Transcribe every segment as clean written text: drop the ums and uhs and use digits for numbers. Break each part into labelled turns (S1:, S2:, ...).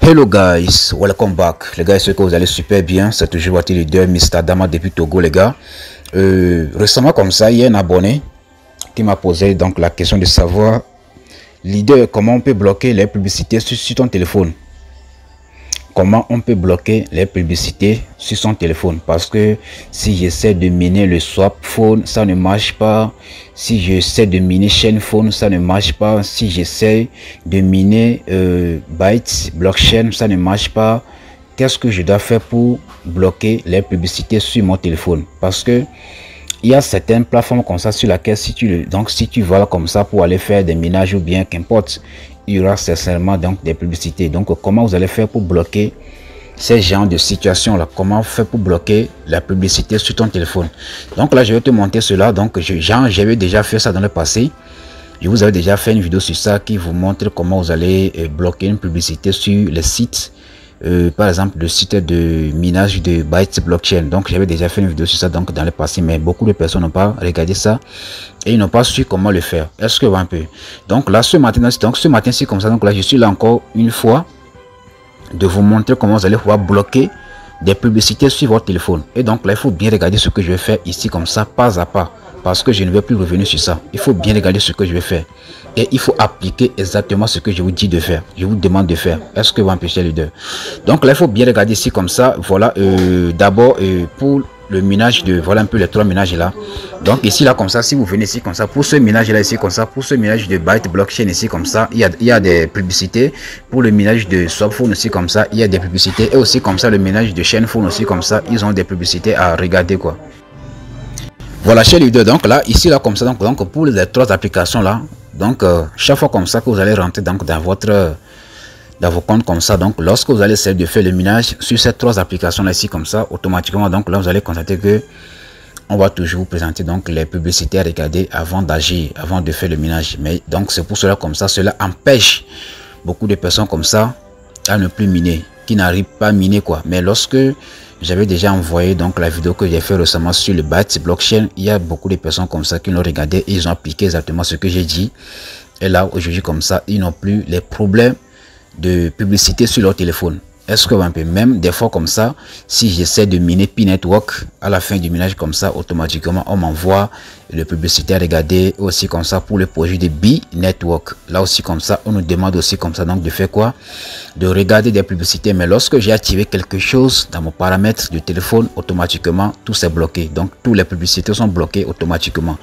S1: Hello guys, welcome back. Les gars, est-ce que vous allez super bien? C'est toujours votre leader Mr Dama depuis Togo, les gars. Récemment comme ça, il y a un abonné qui m'a posé donc la question de savoir, leader, comment on peut bloquer les publicités sur ton téléphone? Comment on peut bloquer les publicités sur son téléphone? Parce que si j'essaie de miner le swap phone, ça ne marche pas. Si j'essaie de miner chain phone, ça ne marche pas. Si j'essaie de miner Byte blockchain, ça ne marche pas. Qu'est-ce que je dois faire pour bloquer les publicités sur mon téléphone? Parce que il y a certaines plateformes comme ça sur laquelle si tu vas comme ça pour aller faire des minages ou bien qu'importe, il y aura certainement donc des publicités. Donc comment vous allez faire pour bloquer ces genres de situations là? Comment faire pour bloquer la publicité sur ton téléphone? Donc là je vais te montrer cela. Donc j'avais déjà fait ça dans le passé. Je vous avais déjà fait une vidéo sur ça qui vous montre comment vous allez bloquer une publicité sur les sites. Par exemple le site de minage de Byte blockchain. Donc j'avais déjà fait une vidéo sur ça donc dans le passé, mais beaucoup de personnes n'ont pas regardé ça et ils n'ont pas su comment le faire. Est-ce que un peu? Donc là ce matin c'est comme ça. Donc là je suis là encore une fois de vous montrer comment vous allez pouvoir bloquer des publicités sur votre téléphone. Et donc là il faut bien regarder ce que je vais faire ici comme ça, pas à pas, parce que je ne vais plus revenir sur ça. Il faut bien regarder ce que je vais faire et il faut appliquer exactement ce que je vous dis de faire, je vous demande de faire. Est-ce que vous empêchez les deux? Donc là il faut bien regarder ici comme ça. Voilà, d'abord pour le minage de, voilà un peu les trois minages là. Donc ici là comme ça, si vous venez ici comme ça, pour ce minage là ici comme ça, pour ce minage de Byte blockchain ici comme ça, il y a des publicités. Pour le minage de Swapphone aussi comme ça, il y a des publicités. Et aussi comme ça le minage de Chainphone aussi comme ça, ils ont des publicités à regarder quoi. Voilà chez les deux. Donc là ici là comme ça, donc pour les trois applications là, donc chaque fois comme ça que vous allez rentrer donc dans vos comptes comme ça, donc lorsque vous allez essayer de faire le minage sur ces trois applications là ici comme ça, automatiquement donc là vous allez constater que on va toujours vous présenter donc les publicités à regarder avant d'agir, avant de faire le minage. Mais donc c'est pour cela comme ça, cela empêche beaucoup de personnes comme ça à ne plus miner, qui n'arrivent pas à miner quoi. Mais lorsque j'avais déjà envoyé donc la vidéo que j'ai fait récemment sur le Byte blockchain, il y a beaucoup de personnes comme ça qui l'ont regardé et ils ont appliqué exactement ce que j'ai dit. Et là aujourd'hui comme ça, ils n'ont plus les problèmes de publicité sur leur téléphone. Est-ce que un peu même des fois comme ça, si j'essaie de miner P-Network, à la fin du minage comme ça, automatiquement on m'envoie le publicité à regarder. Aussi comme ça pour le projet de B-Network, là aussi comme ça on nous demande aussi comme ça donc de faire quoi? De regarder des publicités. Mais lorsque j'ai activé quelque chose dans mon paramètre du téléphone, automatiquement tout s'est bloqué. Donc toutes les publicités sont bloquées automatiquement.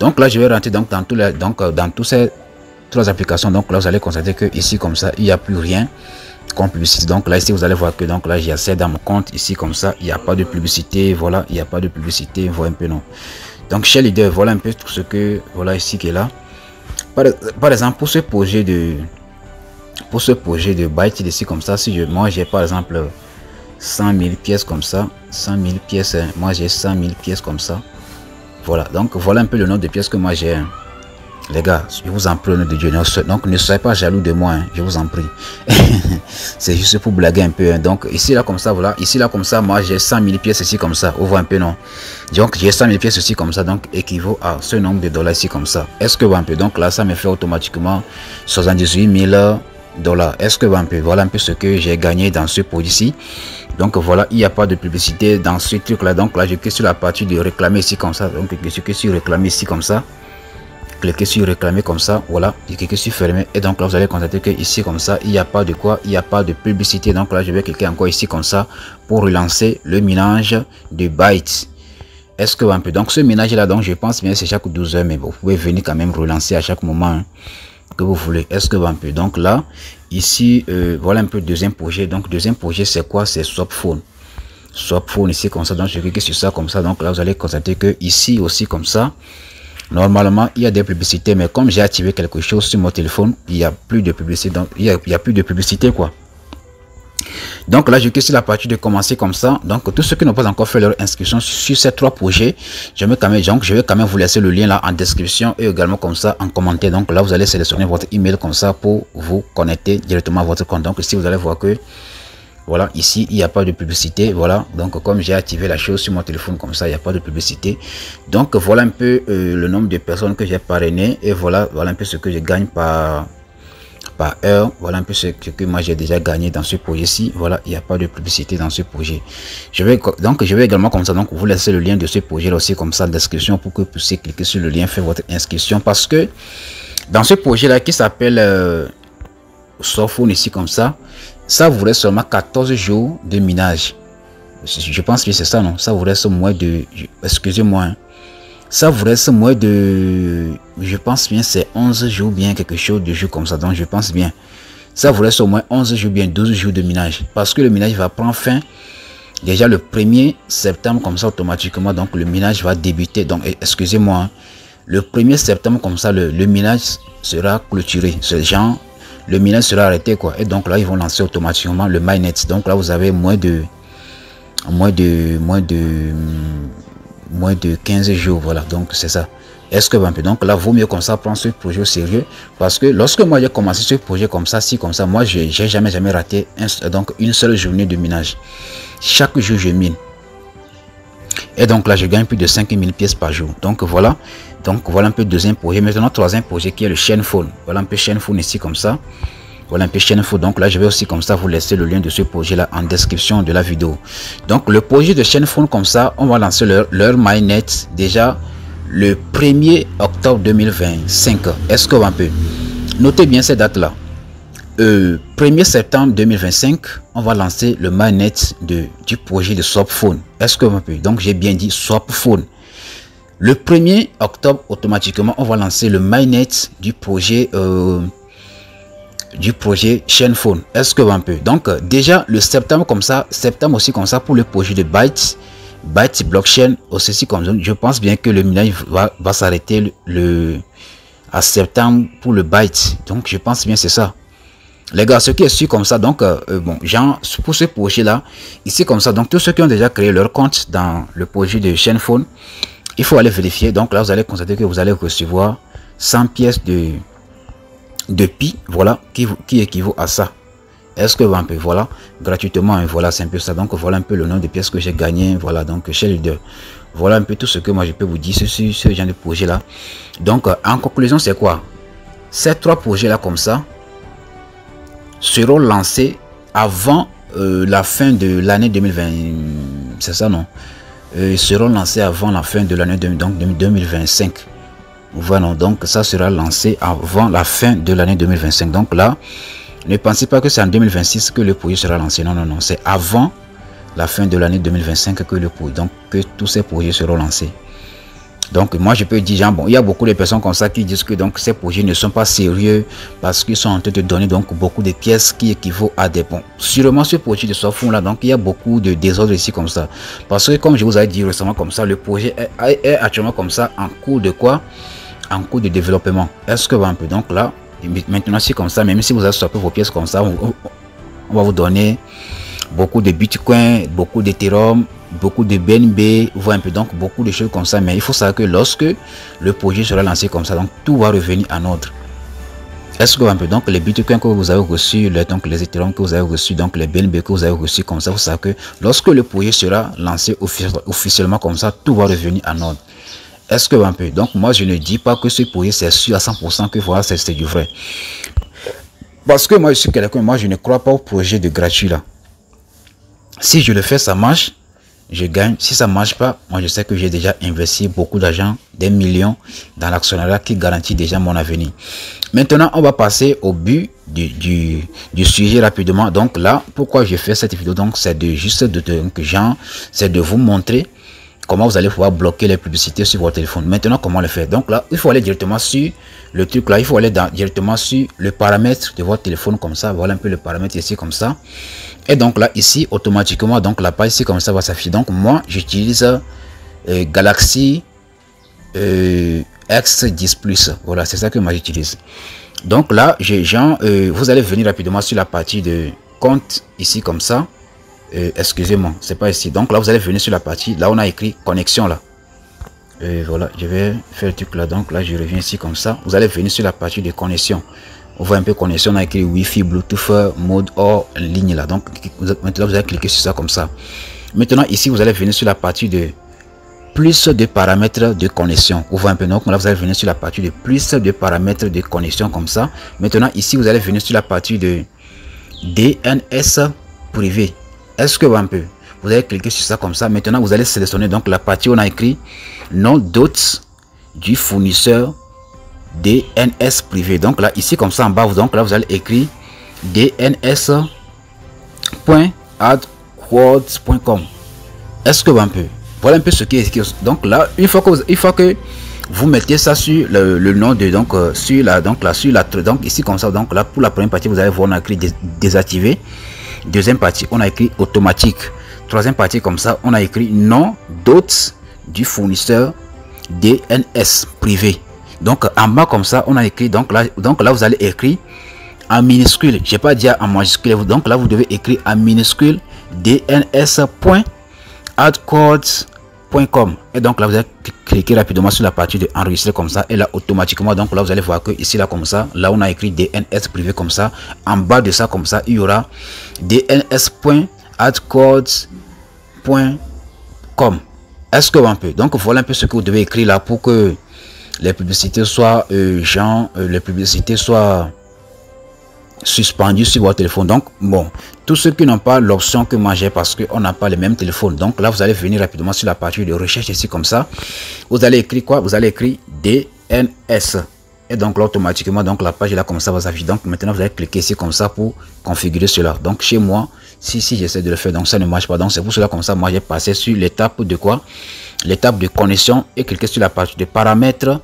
S1: Donc là je vais rentrer donc dans tous ces trois applications. Donc là vous allez constater que ici comme ça il n'y a plus rien comme publicité. Donc là ici vous allez voir que donc là j'ai accès dans mon compte ici comme ça, il n'y a pas de publicité. Voilà, il n'y a pas de publicité. Voilà un peu non. Donc chez leader, voilà un peu tout ce que voilà ici qui est là. Par exemple pour ce projet de Byte ici comme ça, si moi j'ai par exemple 100 000 pièces comme ça, 100 000 pièces, moi j'ai 100 000 pièces comme ça. Voilà, donc voilà un peu le nombre de pièces que moi j'ai. Les gars, je vous en prie au nom de Dieu, donc ne soyez pas jaloux de moi, hein, je vous en prie. C'est juste pour blaguer un peu. Hein. Donc ici là comme ça, voilà, ici là comme ça, moi j'ai 100 000 pièces ici comme ça. On voit un peu non? Donc j'ai 100 000 pièces ici comme ça, donc équivaut à ce nombre de dollars ici comme ça. Est-ce que un peu? Donc là ça me fait automatiquement 78 000 dollars. Est-ce que un peu? Voilà un peu ce que j'ai gagné dans ce produit ici. Donc voilà, il n'y a pas de publicité dans ce truc là. Donc là je clique sur la partie de réclamer ici comme ça. Donc je clique sur réclamer ici comme ça. Cliquez sur réclamer comme ça, voilà, et cliquez sur fermer. Et donc là vous allez constater que ici comme ça il n'y a pas de quoi, il n'y a pas de publicité. Donc là je vais cliquer encore ici comme ça pour relancer le minage de Byte. Est-ce que un peu? Donc ce minage là, donc je pense bien c'est chaque 12 heures, mais vous pouvez venir quand même relancer à chaque moment hein, que vous voulez. Est-ce que un peu? Donc là ici voilà un peu deuxième projet. Donc deuxième projet c'est quoi? C'est Swapphone. Swapphone ici comme ça. Donc je clique sur ça comme ça. Donc là vous allez constater que ici aussi comme ça, normalement il y a des publicités, mais comme j'ai activé quelque chose sur mon téléphone, il n'y a plus de publicité. Donc il y a plus de publicité quoi. Donc là je clique sur la partie de commencer comme ça. Donc tous ceux qui n'ont pas encore fait leur inscription sur ces trois projets, je vais quand même vous laisser le lien là en description et également comme ça en commentaire. Donc là vous allez sélectionner votre email comme ça pour vous connecter directement à votre compte. Donc ici vous allez voir que voilà, ici il n'y a pas de publicité. Voilà, donc comme j'ai activé la chose sur mon téléphone comme ça, il n'y a pas de publicité. Donc voilà un peu le nombre de personnes que j'ai parrainé et voilà un peu ce que je gagne par par heure. Voilà un peu ce que moi j'ai déjà gagné dans ce projet-ci. Voilà, il n'y a pas de publicité dans ce projet. Je vais également comme ça, donc vous laisser le lien de ce projet-là aussi comme ça en description pour que vous puissiez cliquer sur le lien, faire votre inscription. Parce que dans ce projet-là qui s'appelle Softphone ici comme ça vous reste seulement 14 jours de minage. Je pense que c'est ça, non? Ça vous reste moins de... Excusez-moi. Hein. Ça vous reste moins de... Je pense bien c'est 11 jours bien, quelque chose de jours comme ça. Donc je pense bien. Ça vous reste au moins 11 jours bien, 12 jours de minage. Parce que le minage va prendre fin déjà le 1er septembre comme ça automatiquement. Donc le minage va débuter. Donc excusez-moi. Hein. Le 1er septembre comme ça, le minage sera clôturé. Ce genre, le minage sera arrêté quoi. Et donc là, ils vont lancer automatiquement le mainnet. Donc là, vous avez moins de 15 jours, voilà, donc c'est ça. Est-ce que donc là vaut mieux comme ça prendre ce projet au sérieux, parce que lorsque moi j'ai commencé ce projet comme ça, moi j'ai jamais raté une seule journée de minage. Chaque jour je mine, et donc là je gagne plus de 5000 pièces par jour. Donc voilà un peu le deuxième projet. Maintenant troisième projet qui est le Shenphone. Voilà un peu Shenphone ici comme ça. Voilà un peu Shenphone. Donc là je vais aussi comme ça vous laisser le lien de ce projet là en description de la vidéo. Donc le projet de Shenphone comme ça, on va lancer leur mainnet déjà le 1er octobre 2025. Est-ce que on peut noter bien ces dates là? 1er septembre 2025, on va lancer le mainnet du projet de Softphone. Est-ce que on peut? Donc j'ai bien dit Softphone. Le 1er octobre automatiquement on va lancer le mainnet du projet Shenphone. Est-ce que on peut? Donc déjà le septembre comme ça, septembre aussi comme ça pour le projet de Byte Blockchain aussi comme ça. Je pense bien que le minage va s'arrêter à septembre pour le Byte. Donc je pense bien c'est ça. Les gars, ce qui est sûr comme ça, donc bon, genre pour ce projet là, ici comme ça, donc tous ceux qui ont déjà créé leur compte dans le projet de Shenphone, il faut aller vérifier. Donc là vous allez constater que vous allez recevoir 100 pièces de pi, voilà, qui équivaut à ça. Est-ce que un peu, voilà, gratuitement, hein, voilà, c'est un peu ça. Donc voilà un peu le nombre de pièces que j'ai gagné, voilà, donc chez les deux. Voilà un peu tout ce que moi je peux vous dire sur ce genre de projet là. Donc en conclusion, c'est quoi? Ces trois projets là comme ça seront lancés avant la fin de l'année 2020, c'est ça non? Ils seront lancés avant la fin de l'année 2025. Voilà, donc ça sera lancé avant la fin de l'année 2025. Donc là, ne pensez pas que c'est en 2026 que le projet sera lancé. Non, non, non, c'est avant la fin de l'année 2025 que tous ces projets seront lancés. Donc moi je peux dire, genre, bon, il y a beaucoup de personnes comme ça qui disent que donc ces projets ne sont pas sérieux parce qu'ils sont en train de donner donc beaucoup de pièces qui équivaut à des bons. Sûrement ce projet de Softphone là, donc il y a beaucoup de désordre ici comme ça. Parce que comme je vous ai dit récemment comme ça, le projet est actuellement comme ça en cours de quoi? En cours de développement. Est-ce que un peu donc là maintenant c'est comme ça, même si vous avez sorti vos pièces comme ça, on va vous donner beaucoup de Bitcoin, beaucoup d'Ethereum, beaucoup de BNB, un peu donc beaucoup de choses comme ça. Mais il faut savoir que lorsque le projet sera lancé comme ça, donc tout va revenir en ordre. Est-ce que un peu donc les Bitcoin que vous avez reçus, donc les Ethereum que vous avez reçus, donc les BNB que vous avez reçus comme ça, vous savez que lorsque le projet sera lancé officiellement comme ça, tout va revenir en ordre. Est-ce que un peu donc moi je ne dis pas que ce projet c'est sûr à 100% que voilà c'est du vrai. Parce que moi je suis quelqu'un, moi je ne crois pas au projet de gratuit là. Si je le fais, ça marche, je gagne. Si ça marche pas, moi je sais que j'ai déjà investi beaucoup d'argent, des millions dans l'actionnariat qui garantit déjà mon avenir. Maintenant, on va passer au but du sujet rapidement. Donc là, pourquoi je fais cette vidéo? Donc c'est c'est de vous montrer comment vous allez pouvoir bloquer les publicités sur votre téléphone. Maintenant, comment le faire? Donc là, il faut aller directement sur le truc là, il faut aller directement sur le paramètre de votre téléphone comme ça. Voilà un peu le paramètre ici comme ça. Et donc là, ici, automatiquement, donc la page ici comme ça va s'afficher. Donc moi, j'utilise Galaxy S10 Plus. Voilà, c'est ça que moi j'utilise. Donc là, vous allez venir rapidement sur la partie de compte ici comme ça. Excusez-moi, c'est pas ici. Donc là, vous allez venir sur la partie, là on a écrit connexion là. Voilà, je vais faire le truc là. Donc là, je reviens ici comme ça. Vous allez venir sur la partie de connexion. On voit un peu connexion, on a écrit Wi-Fi, Bluetooth, mode hors ligne là. Donc maintenant, vous allez cliquer sur ça comme ça. Maintenant, ici, vous allez venir sur la partie de plus de paramètres de connexion. Vous voyez un peu, donc là vous allez venir sur la partie de plus de paramètres de connexion comme ça. Maintenant ici vous allez venir sur la partie de DNS privé. Est-ce que vous voyez un peu, vous allez cliquer sur ça comme ça. Maintenant vous allez sélectionner donc la partie où on a écrit nom d'hôte du fournisseur DNS privé. Donc là ici comme ça en bas, donc là vous allez écrire dns.adwords.com. Est-ce que vous voyez un peu, voilà un peu ce qui est écrit. Donc là une fois que vous mettez ça sur le nom de donc sur la donc ici comme ça, donc là pour la première partie vous allez voir on a écrit désactiver. Deuxième partie on a écrit automatique. Troisième partie comme ça on a écrit nom d'hôte du fournisseur DNS privé. Donc en bas comme ça on a écrit donc là vous allez écrire en minuscule, j'ai pas dit en majuscule, donc là vous devez écrire en minuscule dns.adwords.com. et donc là vous allez cliquer rapidement sur la partie de enregistrer comme ça, et là automatiquement donc là vous allez voir que ici là comme ça, là on a écrit DNS privé comme ça. En bas de ça comme ça il y aura dns.adwords.com. est-ce que un peu, donc voilà un peu ce que vous devez écrire là pour que les publicités soient les publicités soient suspendues sur votre téléphone. Donc bon, tous ceux qui n'ont pas l'option que moi j'ai, parce qu'on n'a pas les mêmes téléphones, donc là vous allez venir rapidement sur la partie de recherche ici comme ça. Vous allez écrire quoi? Vous allez écrire DNS, et donc là automatiquement donc la page là comme ça va s'afficher. Donc maintenant vous allez cliquer ici comme ça pour configurer cela. Donc chez moi si j'essaie de le faire, donc ça ne marche pas. Donc c'est pour cela comme ça moi j'ai passé sur l'étape de quoi? L'étape de connexion, et cliquer sur la partie de paramètres,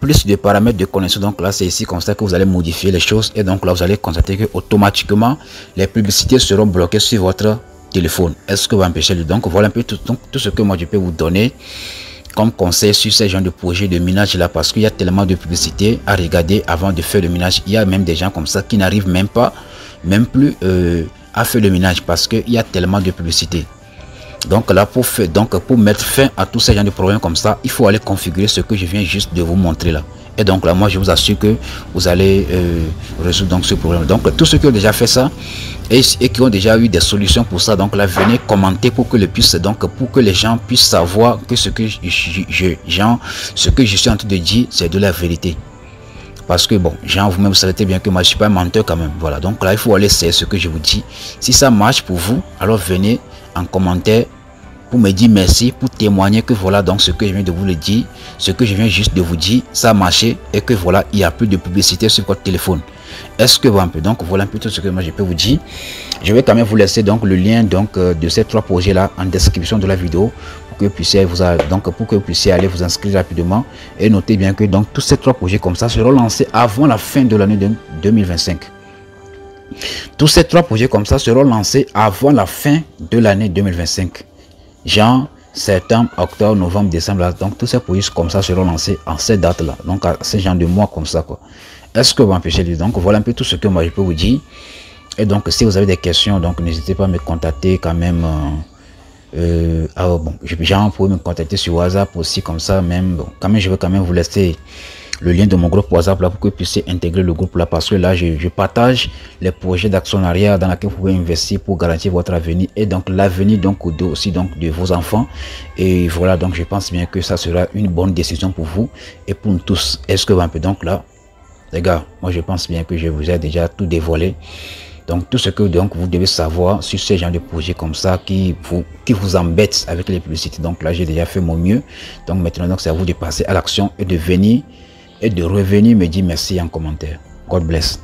S1: plus de paramètres de connexion. Donc là c'est ici comme ça que vous allez modifier les choses, et donc là vous allez constater que automatiquement les publicités seront bloquées sur votre téléphone. Est-ce que vous empêchez? Donc voilà un peu tout ce que moi je peux vous donner comme conseil sur ces genres de projets de minage là, parce qu'il y a tellement de publicités à regarder avant de faire le minage. Il y a même des gens comme ça qui n'arrivent même plus à faire le minage, parce qu'il y a tellement de publicités. Donc là pour mettre fin à tous ces genres de problèmes comme ça, il faut aller configurer ce que je viens juste de vous montrer là. Et donc là moi je vous assure que vous allez résoudre donc ce problème. Donc tous ceux qui ont déjà fait ça et qui ont déjà eu des solutions pour ça, donc là venez commenter pour que les gens puissent savoir que ce que je suis en train de dire c'est de la vérité. Parce que bon, Jean, vous-même vous savez bien que moi je suis pas un menteur quand même. Voilà, donc là il faut aller essayer ce que je vous dis. Si ça marche pour vous, alors venez en commentaire pour me dire merci, pour témoigner que voilà donc ce que je viens de vous le dire, ce que je viens juste de vous dire, ça a marché, et que voilà il y a plus de publicité sur votre téléphone. Est-ce que vous un peu, donc voilà un peu tout ce que moi je peux vous dire. Je vais quand même vous laisser donc le lien donc de ces trois projets là en description de la vidéo, pour que vous puissiez aller vous inscrire rapidement. Et notez bien que donc tous ces trois projets comme ça seront lancés avant la fin de l'année 2025. Tous ces trois projets comme ça seront lancés avant la fin de l'année 2025. Genre septembre, octobre, novembre, décembre là. Donc tous ces projets comme ça seront lancés en ces dates là. Donc à ces genres de mois comme ça quoi. Est-ce que vous empêchez? Donc voilà un peu tout ce que moi je peux vous dire. Et donc si vous avez des questions, donc n'hésitez pas à me contacter quand même. Bon, vous pouvez me contacter sur WhatsApp aussi comme ça même. Bon, quand même je vais quand même vous laisser le lien de mon groupe WhatsApp là pour que vous puissiez intégrer le groupe là, parce que là je partage les projets d'actionnariat dans lesquels vous pouvez investir pour garantir votre avenir, et donc l'avenir donc aussi donc de vos enfants. Et voilà, donc je pense bien que ça sera une bonne décision pour vous et pour nous tous. Est-ce que vous un peu, donc là les gars, moi je pense bien que je vous ai déjà tout dévoilé. Donc tout ce que donc vous devez savoir sur ce genre de projet comme ça qui vous embête avec les publicités. Donc là j'ai déjà fait mon mieux. Donc maintenant donc c'est à vous de passer à l'action et de revenir me dire merci en commentaire. God bless.